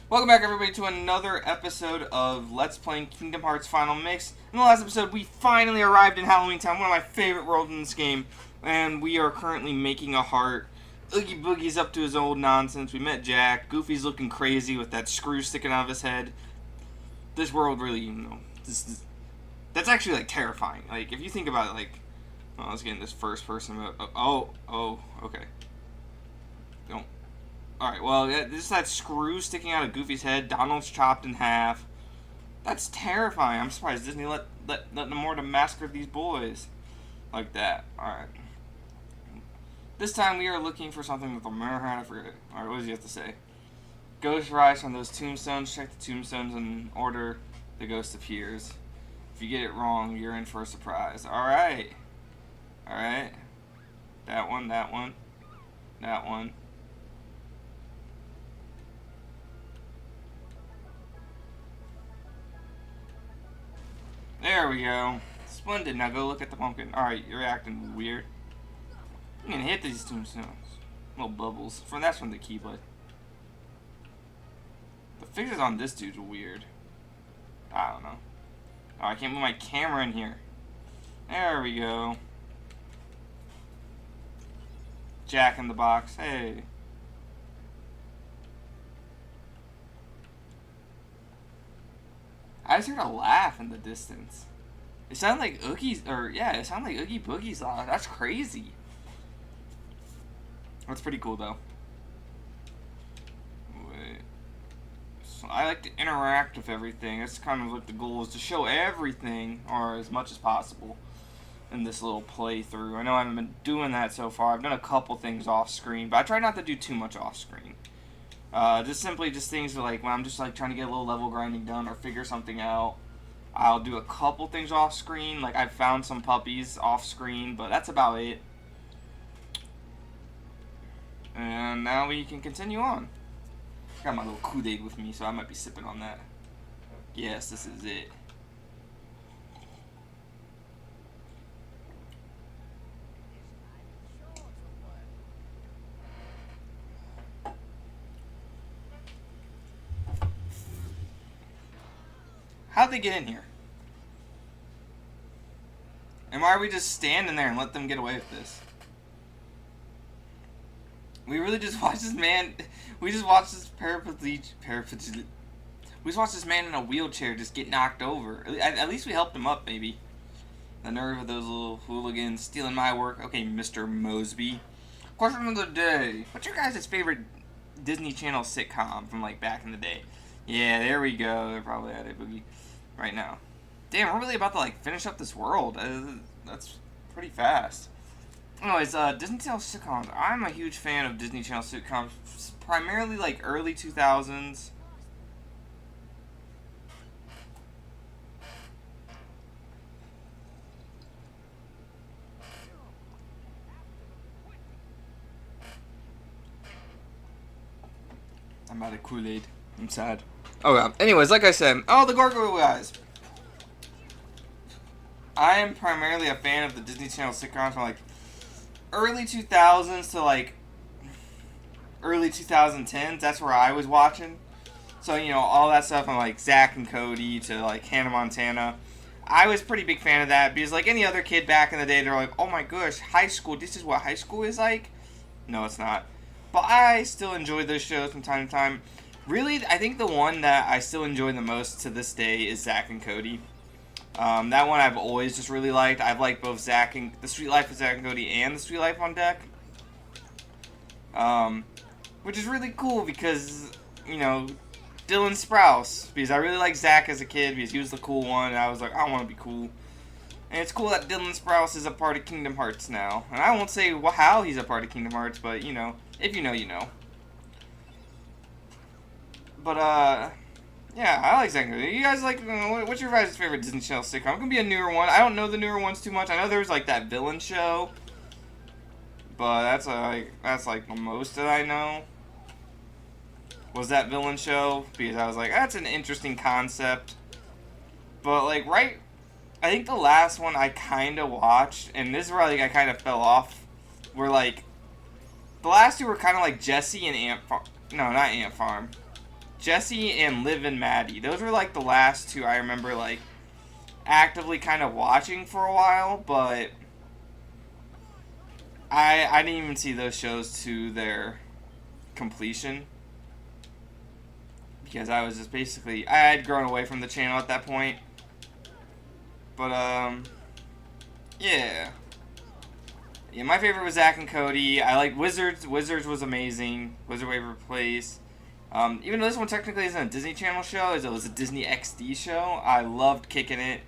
Welcome back, everybody, to another episode of Let's Play Kingdom Hearts Final Mix. In the last episode, we finally arrived in Halloween Town, one of my favorite worlds in this game, and we are currently making a heart. Oogie Boogie's up to his old nonsense. We met Jack. Goofy's looking crazy with that screw sticking out of his head. This world really, that's actually, like, terrifying. Like, if you think about it, like, oh, let's get in this first person mode. Okay. Don't. Alright, well, this that screw sticking out of Goofy's head. Donald's chopped in half. That's terrifying. I'm surprised Disney let Nomura massacre these boys like that. Alright. This time we are looking for something with a mirror hat. I forget it. Alright, what does he have to say? Ghost rise from those tombstones. Check the tombstones in order the ghost appears. If you get it wrong, you're in for a surprise. Alright. Alright. That one, that one. That one. There we go. Splendid. Now go look at the pumpkin. Alright, you're acting weird. You can hit these tombstones. Little bubbles. That's from the Keyblade. The figures on this dude's weird. I don't know. Oh, I can't move my camera in here. There we go. Jack in the box. Hey. I just heard a laugh in the distance. It sounded like Oogie's, it sounded like Oogie Boogie's laugh. That's crazy. That's pretty cool, though. Wait. So I like to interact with everything. That's kind of like the goal, is to show everything, or as much as possible, in this little playthrough. I know I haven't been doing that so far. I've done a couple things off screen, but I try not to do too much off screen. Just things like when I'm just like trying to get a little level grinding done or figure something out. I'll do a couple things off screen, like I've found some puppies off screen, but that's about it. And now we can continue on. Got my little Kool-Aid with me, so I might be sipping on that. Yes, this is it. How'd they get in here? And why are we just standing there and let them get away with this? We really just watched this man. We just watched this We just watched this man in a wheelchair just get knocked over. At least we helped him up, maybe. The nerve of those little hooligans stealing my work. Okay, Mr. Mosby. Question of the day. What's your guys' favorite Disney Channel sitcom from like back in the day? Yeah, there we go. They're probably at it, Boogie, right now. Damn, we're really about to like finish up this world. That's pretty fast. Anyways, Disney Channel sitcoms. I'm a huge fan of Disney Channel sitcoms, primarily like early 2000s. I'm out of Kool-Aid. I'm sad. Oh, yeah. Anyways, like I said, the Gargoyle guys. I am primarily a fan of the Disney Channel sitcoms from like early 2000s to like early 2010s. That's where I was watching. So, all that stuff from like Zack and Cody to like Hannah Montana. I was a pretty big fan of that because like any other kid back in the day, they're like, oh my gosh, high school, this is what high school is like? No, it's not. But I still enjoy those shows from time to time. Really, I think the one that I still enjoy the most to this day is Zack and Cody. That one I've always just really liked. I've liked both The Sweet Life of Zack and Cody and The Sweet Life on Deck. Which is really cool because, Dylan Sprouse. Because I really liked Zack as a kid because he was the cool one and I was like, I want to be cool. And it's cool that Dylan Sprouse is a part of Kingdom Hearts now. And I won't say how he's a part of Kingdom Hearts, but, if you know, you know. But, yeah, I like Zack and Cody. You guys like, what's your guys' favorite Disney Channel sitcom? It can be a newer one. I don't know the newer ones too much. I know there's like that villain show. But that's like the most that I know. Was that villain show? Because I was like, that's an interesting concept. But like I think the last one I kind of watched, and this is where like I kind of fell off, were like, the last two were kind of like Jesse and Ant Farm. No, not Ant Farm. Jesse and Liv and Maddie. Those were like the last two I remember like actively kind of watching for a while, but I didn't even see those shows to their completion because I was just basically, I had grown away from the channel at that point. But yeah, my favorite was Zack and Cody. I liked Wizards. Wizards was amazing. Wizard Wave Replace. Even though this one technically isn't a Disney Channel show, it was a Disney XD show. I loved Kicking It.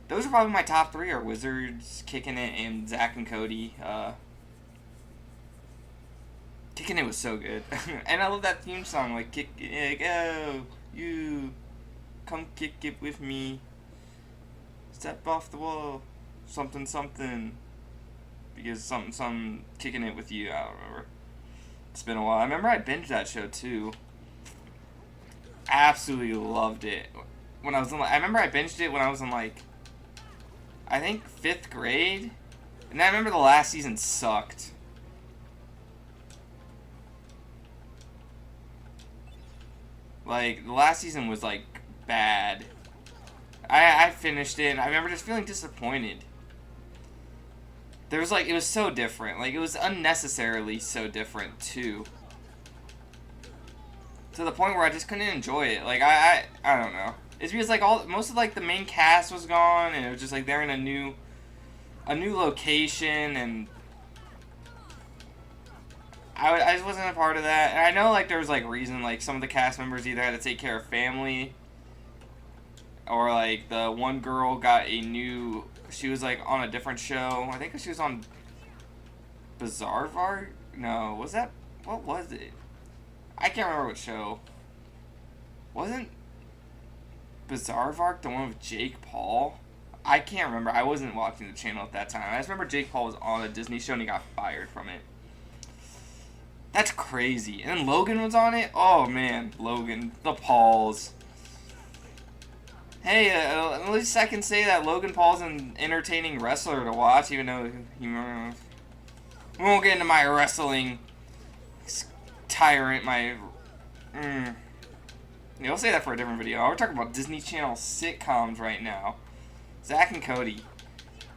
Those are probably my top three: are Wizards, Kicking It, and Zack and Cody. Kicking It was so good, and I love that theme song, like kick it, go, you, come kick it with me, step off the wall, something something, because something kicking it with you. I don't remember. It's been a while. I remember I binged that show too. Absolutely loved it. When I was in, I remember I binged it when I was in like, I think 5th grade, and I remember the last season sucked. Like, the last season was, like, bad. I finished it, and I remember just feeling disappointed. There was, like, it was so different. Like, it was unnecessarily so different, too. To the point where I just couldn't enjoy it. Like, I don't know. It's because, like, most of, like, the main cast was gone, and it was just, like, they're in a new location, and I just wasn't a part of that. And I know, like, there was, like, reason, like, some of the cast members either had to take care of family, or, like, the one girl got a new, she was, like, on a different show. I think she was on Bizarre. No, was that, what was it? I can't remember what show. Wasn't Bizarre the one with Jake Paul? I can't remember. I wasn't watching the channel at that time. I just remember Jake Paul was on a Disney show and he got fired from it. That's crazy. And then Logan was on it? Oh, man. Logan. The Pauls. Hey, at least I can say that Logan Paul's an entertaining wrestler to watch, even though he... We won't get into my wrestling tyrant, my... Yeah, we'll say that for a different video. We're talking about Disney Channel sitcoms right now. Zack and Cody.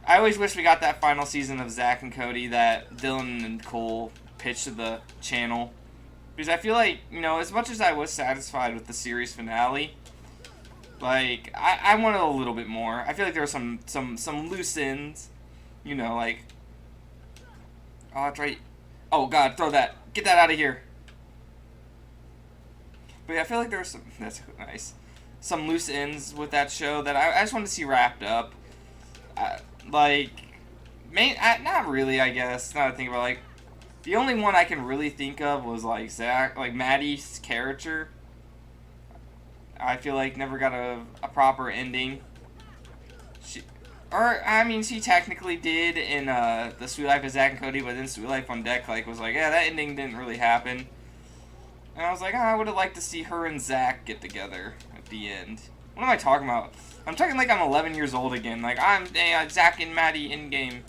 I always wish we got that final season of Zack and Cody that Dylan and Cole pitched to the channel. Because I feel like, you know, as much as I was satisfied with the series finale, like, I wanted a little bit more. I feel like there were some loose ends. You know, like... Oh, that's right. Oh, God, throw that. Get that out of here. But yeah, I feel like there were some... That's nice. Some loose ends with that show that I just wanted to see wrapped up. Like... not really, I guess. Now that I think about it, like... The only one I can really think of was, like, Maddie's character. I feel like never got a proper ending. She technically did in the Sweet Life of Zack and Cody, but then Sweet Life on Deck, like, was like, yeah, that ending didn't really happen. And I was like, oh, I would have liked to see her and Zack get together at the end. What am I talking about? I'm talking like I'm 11 years old again. Like, I'm Zack and Maddie in-game.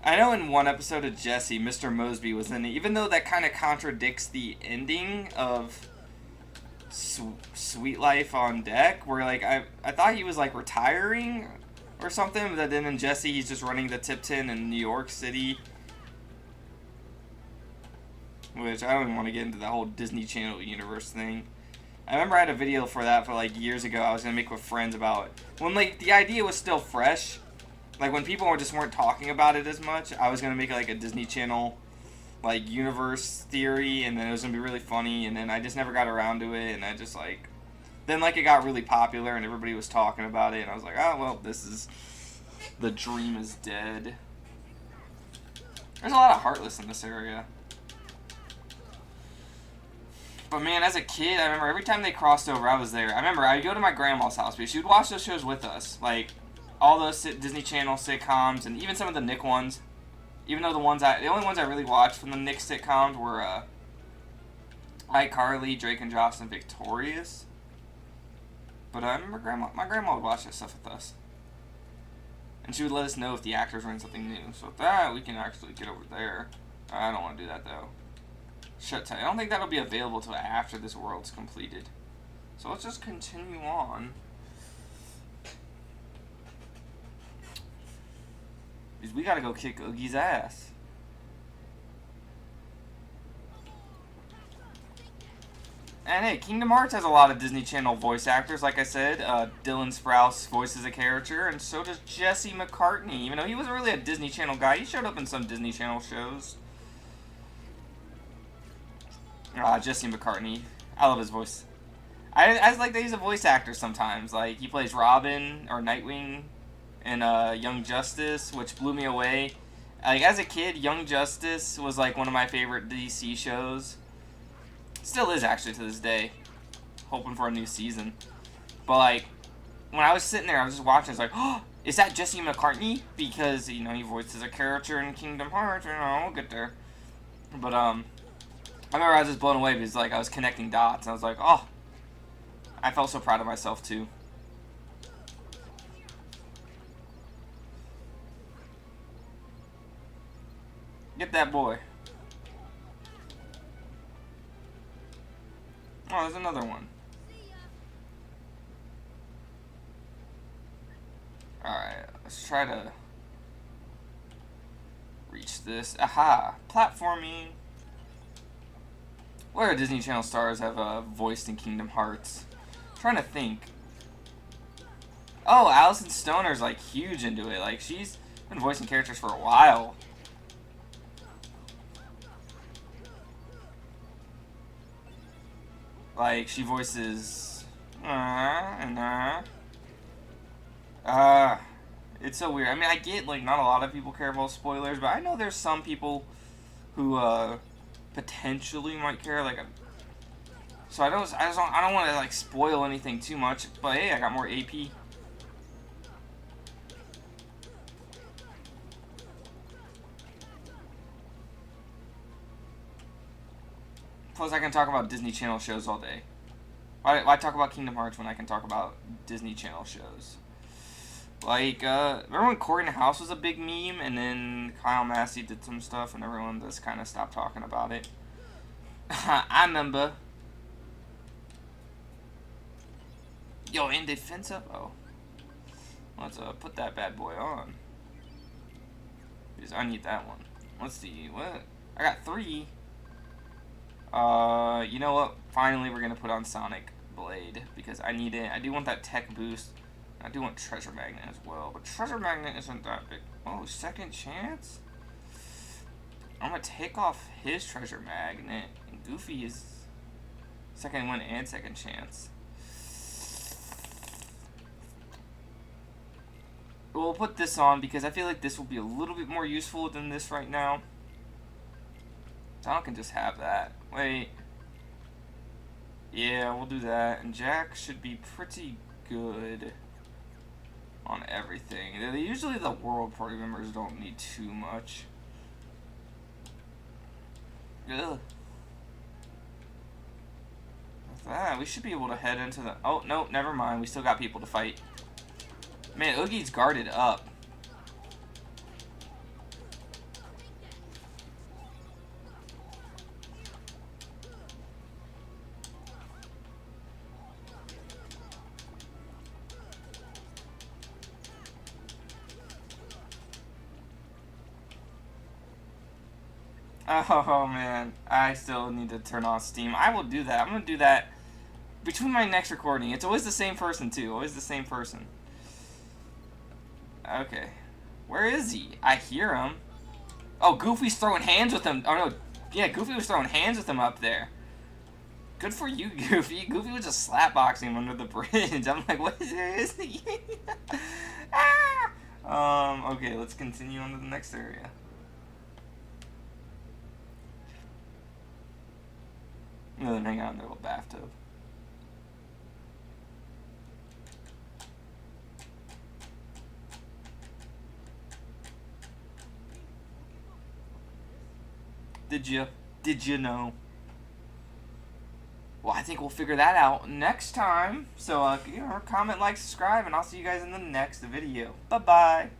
I know in one episode of Jesse, Mr. Mosby was in it, even though that kind of contradicts the ending of Sweet Life on Deck, where, like, I thought he was, like, retiring or something, but then in Jesse, he's just running the Tipton in New York City. Which, I don't even want to get into the whole Disney Channel universe thing. I remember I had a video for that for, like, years ago I was going to make with friends about it. When, like, the idea was still fresh. Like, when people weren't talking about it as much, I was going to make, like, a Disney Channel, like, universe theory, and then it was going to be really funny, and then I just never got around to it, and I just, like... Then, like, it got really popular, and everybody was talking about it, and I was like, oh, well, this is... The dream is dead. There's a lot of Heartless in this area. But, man, as a kid, I remember every time they crossed over, I was there. I remember I'd go to my grandma's house, because she would watch those shows with us, like... All those Disney Channel sitcoms, and even some of the Nick ones. Even though the only ones I really watched from the Nick sitcoms were iCarly, Drake and Josh, and Victorious. But I remember my grandma would watch that stuff with us, and she would let us know if the actors were in something new. So with that, we can actually get over there. I don't want to do that though. Shut tight. I don't think that'll be available till after this world's completed. So let's just continue on. Because we gotta go kick Oogie's ass. And hey, Kingdom Hearts has a lot of Disney Channel voice actors, like I said. Dylan Sprouse voices a character, and so does Jesse McCartney. Even though he wasn't really a Disney Channel guy, he showed up in some Disney Channel shows. Jesse McCartney. I love his voice. I just like that he's a voice actor sometimes. Like, he plays Robin or Nightwing in Young Justice, which blew me away. Like, as a kid, Young Justice was like one of my favorite DC shows. Still is, actually, to this day. Hoping for a new season. But, like, when I was sitting there, I was just watching, I was like, oh, is that Jesse McCartney? Because, you know, he voices a character in Kingdom Hearts, you know, we'll get there. But, I remember I was just blown away because, like, I was connecting dots, and I was like, oh, I felt so proud of myself, too. Get that boy. Oh, there's another one. Alright, let's try to reach this. Aha! Platforming. What other Disney Channel stars have voiced in Kingdom Hearts? I'm trying to think. Oh, Alison Stoner's like huge into it. Like, she's been voicing characters for a while. Like, she voices it's so weird. I mean, I get, like, not a lot of people care about spoilers, but I know there's some people who, potentially might care, like, so I don't want to, like, spoil anything too much, but hey, I got more AP. Plus, I can talk about Disney Channel shows all day. Why talk about Kingdom Hearts when I can talk about Disney Channel shows? Like, remember when Cory in the House was a big meme, and then Kyle Massey did some stuff, and everyone just kind of stopped talking about it? I remember. Yo, in defense of... Oh. Let's, put that bad boy on. Because I need that one. Let's see, what? I got 3. You know what? Finally, we're gonna put on Sonic Blade because I need it. I do want that tech boost. I do want Treasure Magnet as well, but Treasure Magnet isn't that big. Oh, second chance? I'm gonna take off his Treasure Magnet. And Goofy is second one and second chance. We'll put this on because I feel like this will be a little bit more useful than this right now. Sonic can just have that. Wait. Yeah, we'll do that. And Jack should be pretty good on everything. Usually the world party members don't need too much. Ugh. With that, we should be able to head into the... Oh, no, never mind. We still got people to fight. Man, Oogie's guarded up. Oh man, I still need to turn off Steam. I will do that. I'm gonna do that between my next recording. It's always the same person too. Always the same person. Okay. Where is he? I hear him. Oh, Goofy's throwing hands with him. Oh no, yeah, Goofy was throwing hands with him up there. Good for you, Goofy. Goofy was just slapboxing him under the bridge. I'm like, what is he? Ah! Okay, let's continue on to the next area. And then hang out in their little bathtub. Did you know? Well, I think we'll figure that out next time. So, you know, comment, like, subscribe, and I'll see you guys in the next video. Bye-bye.